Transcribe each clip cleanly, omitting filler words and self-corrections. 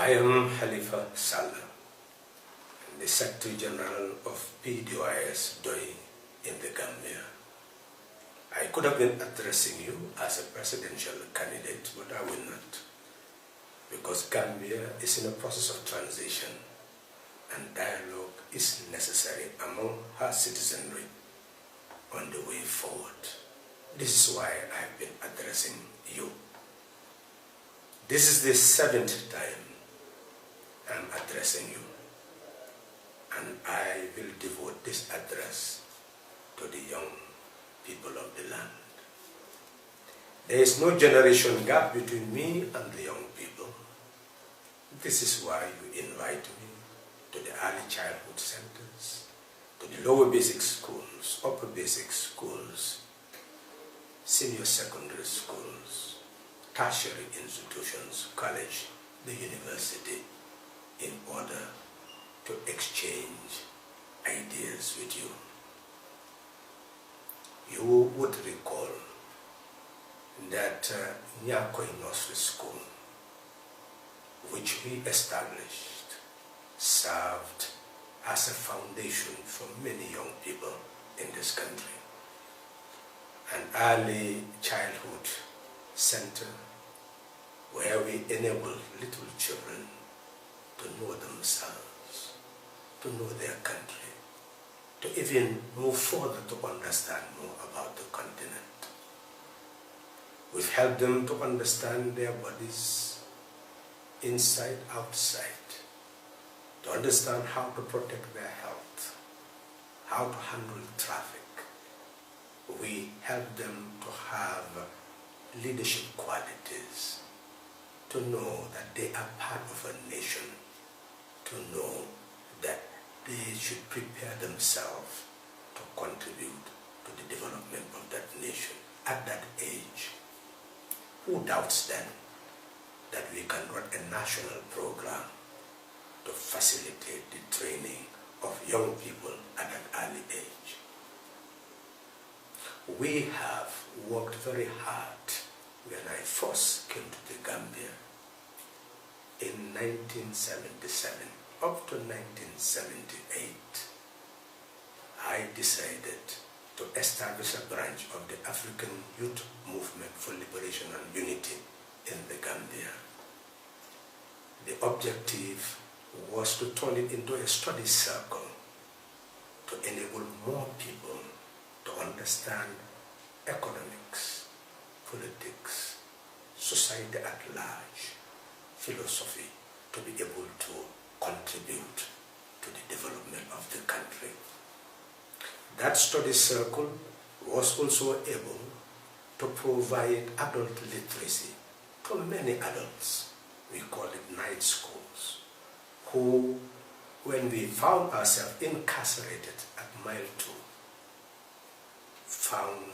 I am Halfa Sallah, the Secretary General of PDOIS DOI in the Gambia. I could have been addressing you as a presidential candidate, but I will not, because Gambia is in a process of transition and dialogue is necessary among her citizenry on the way forward. This is why I have been addressing you. This is the 7th time I'm addressing you, and I will devote this address to the young people of the land. There is no generation gap between me and the young people. This is why you invite me to the early childhood centers, to the lower basic schools, upper basic schools, senior secondary schools, tertiary institutions, college, the university, in order to exchange ideas with you. You would recall that Nyakoi Nursery School, which we established, served as a foundation for many young people in this country. An early childhood center where we enable little children to know themselves, to know their country, to even move further to understand more about the continent. We've helped them to understand their bodies inside, outside, to understand how to protect their health, how to handle traffic. We help them to have leadership qualities, to know that they are part of a nation, to know that they should prepare themselves to contribute to the development of that nation at that age. Who doubts then that we can run a national program to facilitate the training of young people at an early age? We have worked very hard. When I first came to the Gambia in 1977, up to 1978, I decided to establish a branch of the African Youth Movement for Liberation and Unity in the Gambia. The objective was to turn it into a study circle to enable more people to understand economics, politics, society at large, philosophy, to be able to contribute to the development of the country. That study circle was also able to provide adult literacy to many adults. We call it night schools, who, when we found ourselves incarcerated at Mile 2, found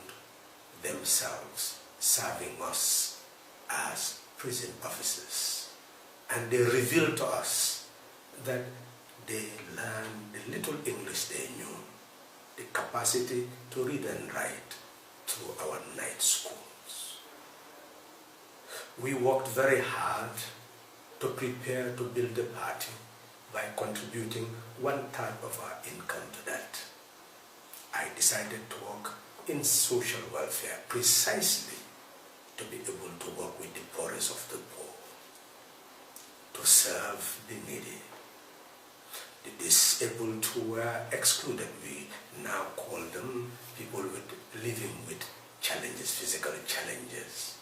themselves serving us as prison officers. And they revealed to us that they learned the little English they knew, the capacity to read and write through our night schools. We worked very hard to prepare to build the party by contributing 1/3 of our income to that. I decided to work in social welfare precisely to be able to work with the poorest of the poor, to serve the needy. The disabled who were excluded, we now call them people living with challenges, physical challenges.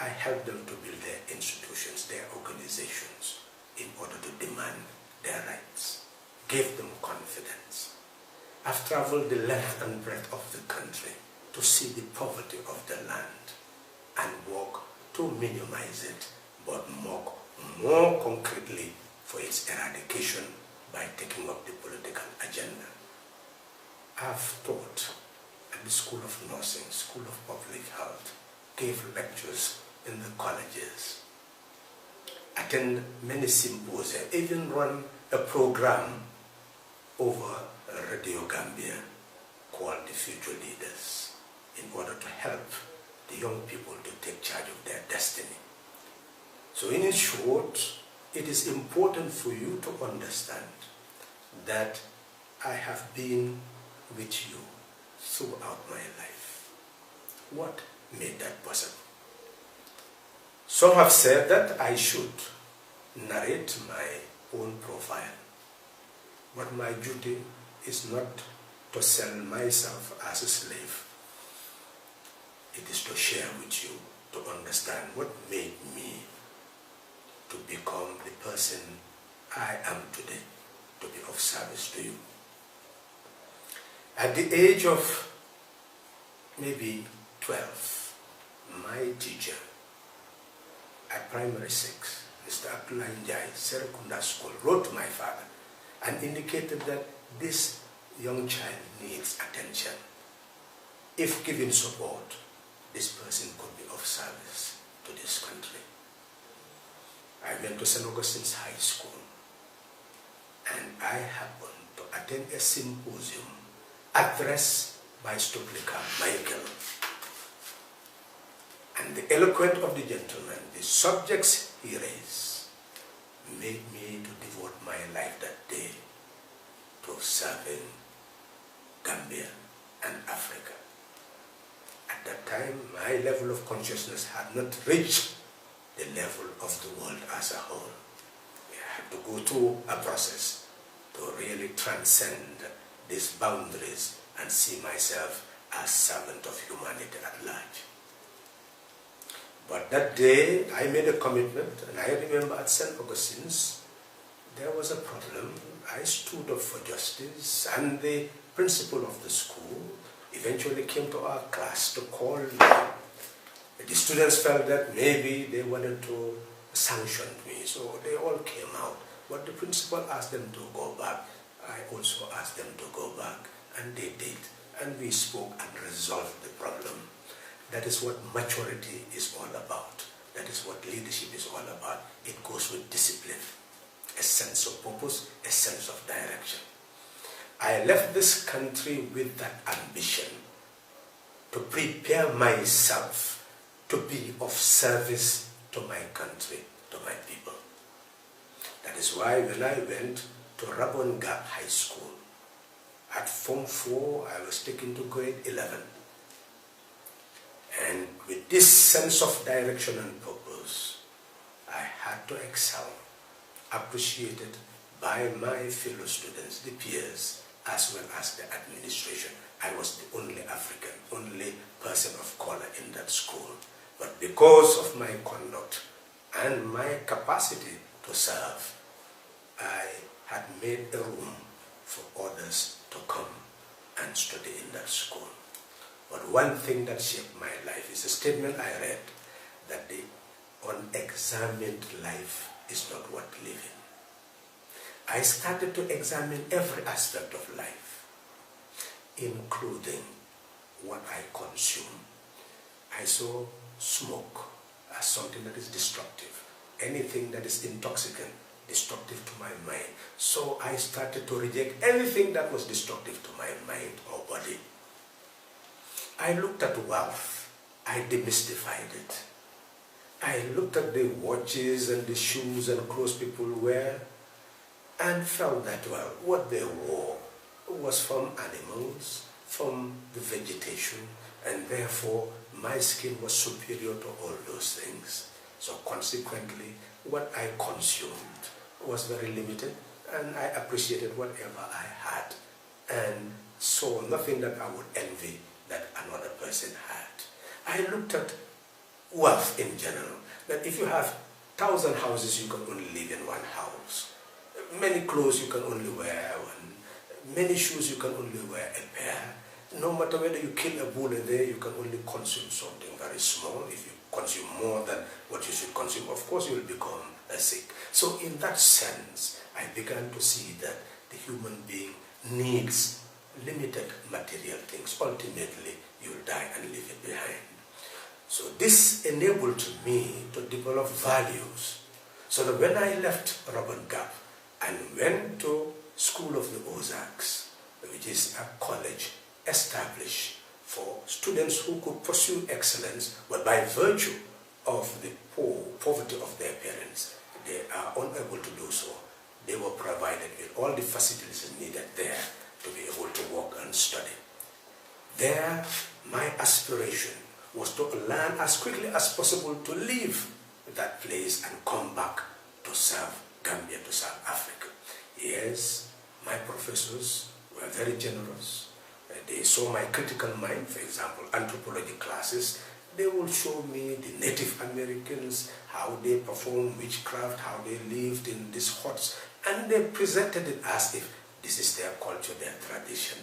I helped them to build their institutions, their organizations, in order to demand their rights, gave them confidence. I've traveled the length and breadth of the country to see the poverty of the land and work to minimize it, but more concretely for its eradication by taking up the political agenda. I've taught at the School of Nursing, School of Public Health, gave lectures in the colleges, attend many symposia, even run a program over Radio Gambia called The Future Leaders, in order to help the young people to take charge of their destiny. So in short, it is important for you to understand that I have been with you throughout my life. What made that possible? Some have said that I should narrate my own profile, but my duty is not to sell myself as a slave. It is to share with you, to understand what made me to become the person I am today, to be of service to you. At the age of maybe 12, my teacher at primary 6, Mr. Abdullah Njai, Serekunda School, wrote to my father and indicated that this young child needs attention. If given support, this person could be of service to this country. I went to St. Augustine's High School and I happened to attend a symposium addressed by Stuplica Michael. And the eloquence of the gentleman, the subjects he raised, made me to devote my life that day to serving Gambia and Africa. At that time, my level of consciousness had not reached the level of the world as a whole. We had to go through a process to really transcend these boundaries and see myself as servant of humanity at large. But that day, I made a commitment, and I remember at St. Augustine's, there was a problem. I stood up for justice, and the principal of the school eventually came to our class to call me. The students felt that maybe they wanted to sanction me, so they all came out. But the principal asked them to go back. I also asked them to go back, and they did. And we spoke and resolved the problem. That is what maturity is all about. That is what leadership is all about. It goes with discipline, a sense of purpose, a sense of direction. I left this country with that ambition to prepare myself to be of service to my country, to my people. That is why when I went to Rabon Gap High School, at Form 4, I was taken to grade 11. And with this sense of direction and purpose, I had to excel, appreciated by my fellow students, the peers, as well as the administration. I was the only African, only person of color in that school. But because of my conduct and my capacity to serve, I had made a room for others to come and study in that school. But one thing that shaped my life is a statement I read, that the unexamined life is not worth living. I started to examine every aspect of life, including what I consume. I saw smoke as something that is destructive, anything that is intoxicant, destructive to my mind. So I started to reject anything that was destructive to my mind or body. I looked at wealth, I demystified it. I looked at the watches and the shoes and clothes people wear and felt that, well, what they wore was from animals, from the vegetation, and therefore my skin was superior to all those things. So consequently, what I consumed was very limited, and I appreciated whatever I had and saw nothing that I would envy that another person had. I looked at wealth in general, that if you have 1,000 houses, you can only live in one house. Many clothes you can only wear one. Many shoes you can only wear a pair. No matter whether you kill a bull a day, you can only consume something very small. If you consume more than what you should consume, of course you will become sick. So in that sense, I began to see that the human being needs limited material things. Ultimately, you will die and leave it behind. So this enabled me to develop values. So that when I left Robert Gap and went to School of the Ozarks, which is a college established for students who could pursue excellence, but by virtue of the poverty of their parents, they are unable to do so, they were provided with all the facilities needed there to be able to work and study. There, my aspiration was to learn as quickly as possible to leave that place and come back to serve Gambia, to serve Africa. Yes, my professors were very generous. They saw my critical mind, for example, anthropology classes. They will show me the Native Americans, how they performed witchcraft, how they lived in these huts, and they presented it as if this is their culture, their tradition.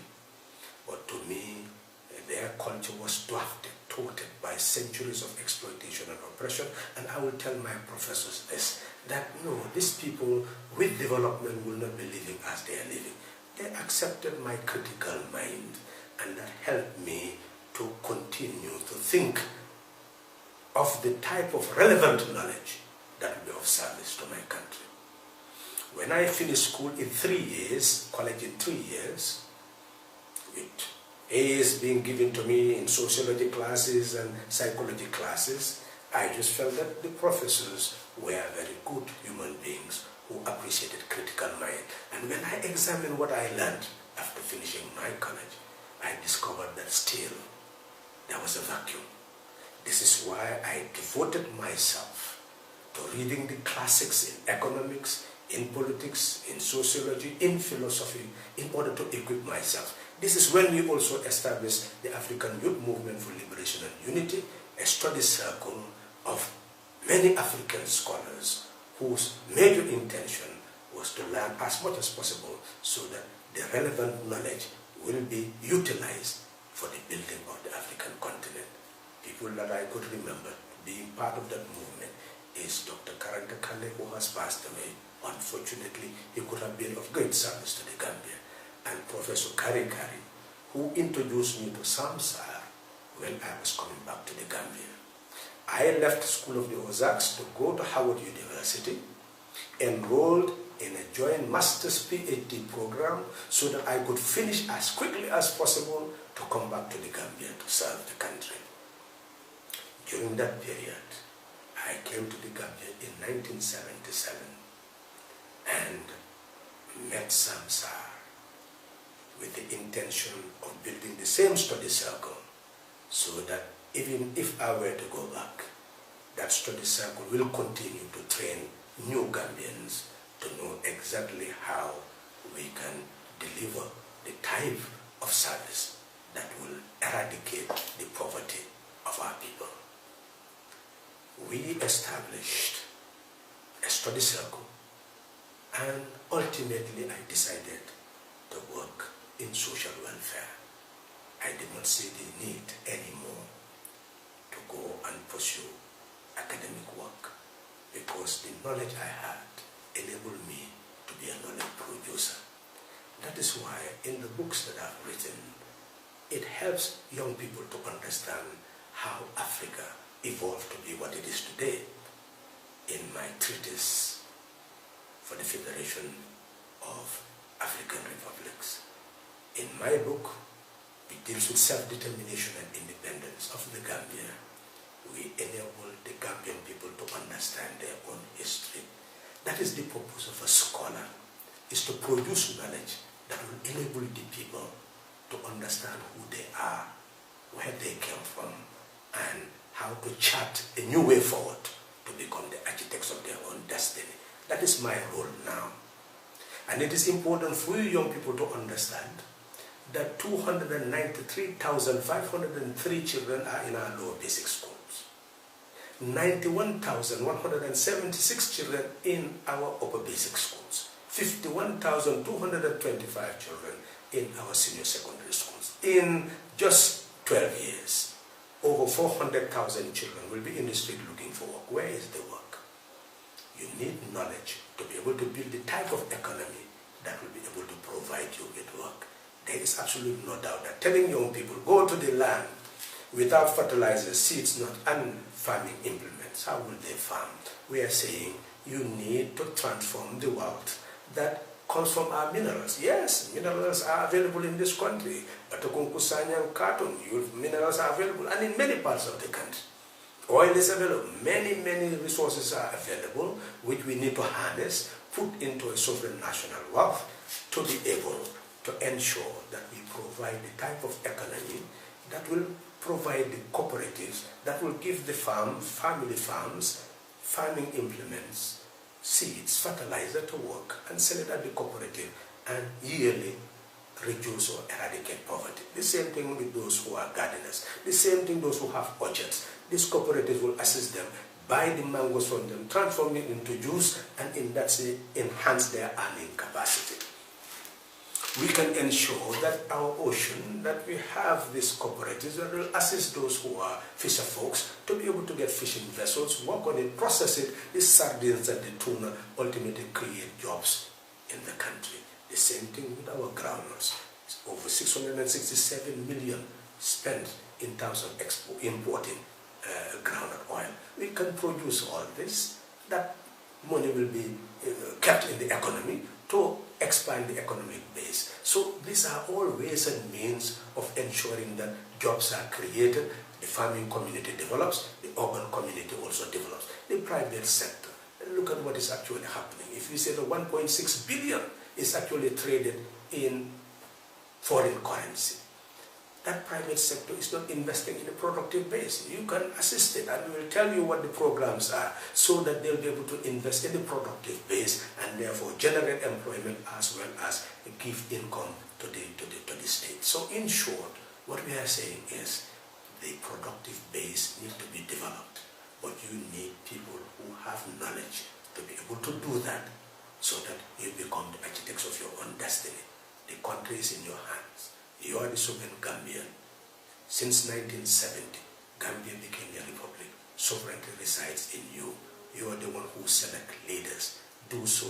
But to me, their culture was thwarted by centuries of exploitation and oppression, and I will tell my professors this, that no, these people with development will not be living as they are living. They accepted my critical mind, and that helped me to continue to think of the type of relevant knowledge that will be of service to my country. When I finished school in 3 years, college in 3 years, with A's being given to me in sociology classes and psychology classes, I just felt that the professors were very good human beings who appreciated critical mind. And when I examined what I learned after finishing my college, I discovered that still there was a vacuum. This is why I devoted myself to reading the classics in economics, in politics, in sociology, in philosophy, in order to equip myself. This is when we also established the African Youth Movement for Liberation and Unity, a study circle of many African scholars whose major intention was to learn as much as possible so that the relevant knowledge will be utilized for the building of the African continent. People that I could remember being part of that movement is Dr. Karanta Kale, who has passed away. Unfortunately, he could have been of great service to the Gambia. And Professor Kari Kari, who introduced me to Samsar when I was coming back to the Gambia. I left the School of the Ozarks to go to Howard University, enrolled in a joint master's PhD program so that I could finish as quickly as possible to come back to the Gambia to serve the country. During that period, I came to the Gambia in 1977 and met Samsar with the intention of building the same study circle so that even if I were to go back, that study circle will continue to train new Gambians to know exactly how we can deliver the type of service that will eradicate the poverty of our people. We established a study circle, and ultimately I decided to work in social welfare. I did not see the need anymore to go and pursue academic work because the knowledge I had enabled me to be a knowledge producer. That is why in the books that I've written, it helps young people to understand how Africa evolved to be what it is today. In my treatise for the Federation of African Republics, in my book, it deals with self-determination and independence of the Gambia. We enable the Gambian people to understand their own history. That is the purpose of a scholar, is to produce knowledge that will enable the people to understand who they are, where they came from, and how to chart a new way forward to become the architects of their own destiny. That is my role now. And it is important for you young people to understand that 293,503 children are in our lower basic schools. 91,176 children in our upper basic schools. 51,225 children in our senior secondary schools. In just 12 years, over 400,000 children will be in the street looking for work. Where is the work? You need knowledge to be able to build the type of economy that will be able to provide you with work. There is absolutely no doubt that telling young people, go to the land without fertilizers, seeds, not and farming implements, how will they farm? We are saying you need to transform the wealth that comes from our minerals. Yes, minerals are available in this country. But minerals are available and in many parts of the country. Oil is available. Many, many resources are available, which we need to harness, put into a sovereign national wealth to be able to ensure that we provide the type of economy that will provide the cooperatives, that will give the family farms, farming implements, seeds, fertilizer to work and sell it at the cooperative and yearly reduce or eradicate poverty. The same thing with those who are gardeners. The same thing those who have orchards. These cooperatives will assist them, buy the mangoes from them, transform it into juice, and in that way enhance their earning capacity. We can ensure that our ocean, that we have these cooperatives that will assist those who are fisher folks to be able to get fishing vessels, work on it, process it, the sardines and the tuna, ultimately create jobs in the country. The same thing with our groundnuts. It's over 667 million spent in terms of importing groundnut oil. We can produce all this. That money will be kept in the economy to expand the economic base. So these are all ways and means of ensuring that jobs are created, the farming community develops, the urban community also develops. The private sector, look at what is actually happening. If you say the 1.6 billion is actually traded in foreign currency, that private sector is not investing in a productive base. You can assist it, and we will tell you what the programs are so that they'll be able to invest in the productive base and therefore generate employment as well as give income to the state. So in short, what we are saying is the productive base needs to be developed, but you need people who have knowledge to be able to do that so that you become the architects of your own destiny. The country is in your hands. You are the sovereign Gambian. Since 1970, Gambia became a republic. Sovereignty resides in you. You are the one who select leaders. Do so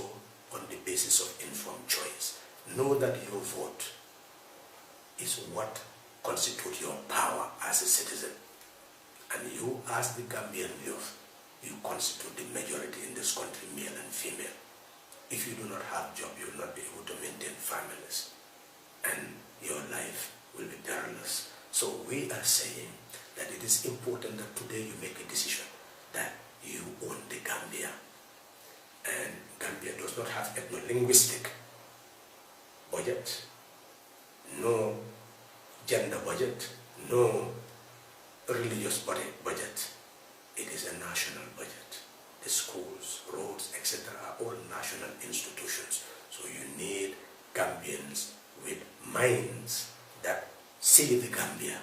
on the basis of informed choice. Know that your vote is what constitutes your power as a citizen. And you, as the Gambian youth, you constitute the majority in this country, male and female. If you do not have a job, you will not be able to maintain families. And your life will be perilous. So we are saying that it is important that today you make a decision that you own the Gambia. And Gambia does not have ethno-linguistic budget, no gender budget, no religious budget. It is a national budget. The schools, roads, etc. are all national institutions. So you need Gambians with minds that see the Gambia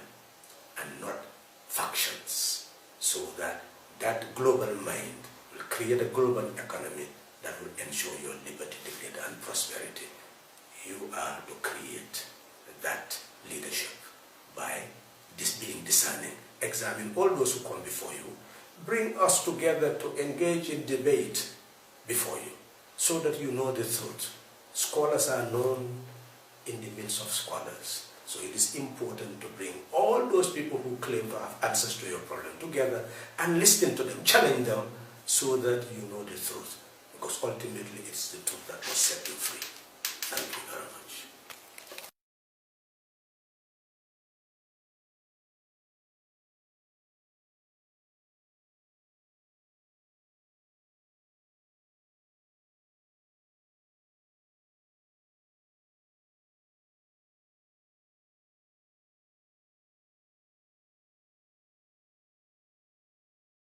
and not factions, so that that global mind will create a global economy that will ensure your liberty, dignity, and prosperity. You are to create that leadership by being discerning, examine all those who come before you, bring us together to engage in debate before you, so that you know the truth. Scholars are known in the midst of scholars. So it is important to bring all those people who claim to have answers to your problem together and listen to them, challenge them, so that you know the truth. Because ultimately it's the truth that will set you free. Thank you very much.